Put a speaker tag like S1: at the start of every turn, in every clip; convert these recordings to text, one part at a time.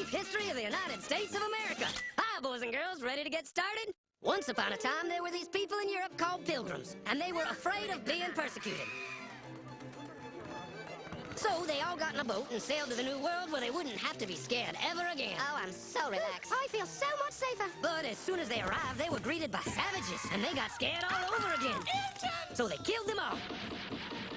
S1: brief history of the United States of America. Hi, boys and girls, ready to get started? Once upon a time, there were these people in Europe called pilgrims, and they were afraid of being persecuted. So they all got in a boat and sailed to the New World where they wouldn't have to be scared ever again.
S2: Oh, I'm so relaxed.
S3: I feel so much safer.
S1: But as soon as they arrived, they were greeted by savages, and they got scared all over again. So they killed them all.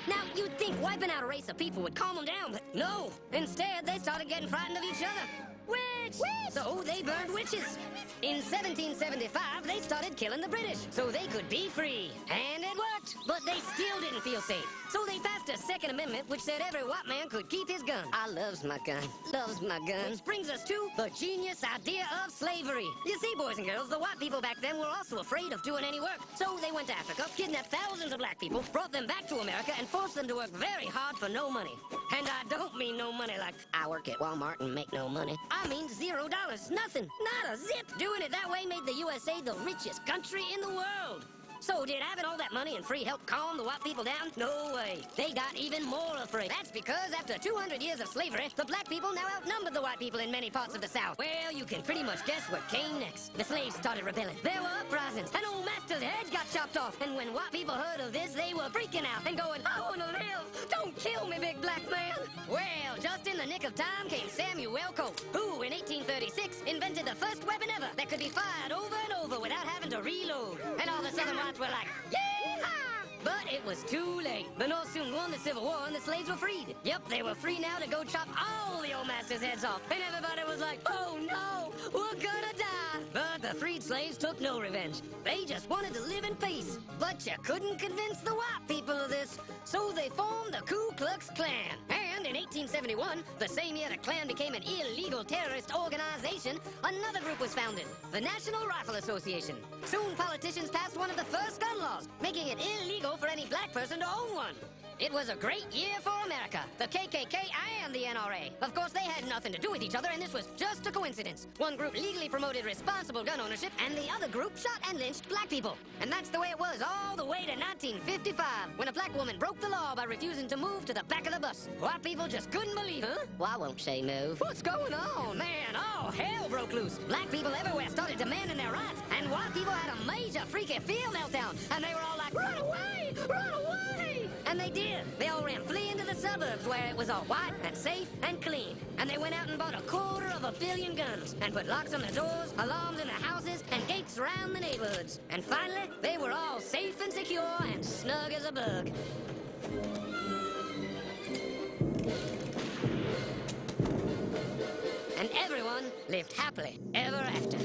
S1: Now, you'd think wiping out a race of people would calm them down, but no. Instead, they started getting frightened of each other. Witch! So they burned witches. In 1775, they started killing the British so they could be free. And it worked, but they still didn't feel safe. So they passed a Second Amendment which said every white man could keep his gun. I loves my gun. Loves my gun. Which brings us to the genius idea of slavery. You see, boys and girls, the white people back then were also afraid of doing any work. So they went to Africa, kidnapped thousands of black people, brought them back to America, and forced them to work very hard for no money. And I don't mean no money like I work at Walmart and make no money. I mean $0. Nothing. Not a zip. Doing it that way made the USA the richest country in the world. So did having all that money and free help calm the white people down? No way. They got even more afraid. That's because after 200 years of slavery, the black people now outnumbered the white people in many parts of the South. Well, you can pretty much guess what came next. The slaves started rebelling. There were uprisings, and old master's heads got chopped off. And when white people heard of this, they were freaking out and going, I want to live. Don't kill me, big black man. Well, just in the nick of time came Samuel Colt, who in 1836 invented the first weapon ever that could be fired over and over without having to reload. And all the southern whites were like, yeehaw! But it was too late. The North soon won the Civil War and the slaves were freed. Yep, they were free now to go chop all the old master's heads off. And everybody was like, oh no, we're gonna die. But the freed slaves took no revenge. They just wanted to live in peace. But you couldn't convince the white people of this. So they formed the Ku Klux Klan. And in 1871, the same year the Klan became an illegal terrorist organization, another group was founded, the National Rifle Association. Soon politicians passed one of the first gun laws, making it illegal for any black person to own one. It was a great year for America, the KKK and the NRA. Of course, they had nothing to do with each other, and this was just a coincidence. One group legally promoted responsible gun ownership, and the other group shot and lynched black people. And that's the way it was all the way to 1955, when a black woman broke the law by refusing to move to the back of the bus. White people just couldn't believe it. Huh?
S2: Well, I won't say move.
S1: What's going on? Man, all hell broke loose. Black people everywhere started demanding their rights, and white people had a major freaky feel meltdown, and they were all like, run away! Run away! And they did. They all ran fleeing to the suburbs where it was all white and safe and clean. And they went out and bought 250 million guns and put locks on the doors, alarms in the houses, and gates around the neighborhoods. And finally, they were all safe and secure and snug as a bug. And everyone lived happily ever after.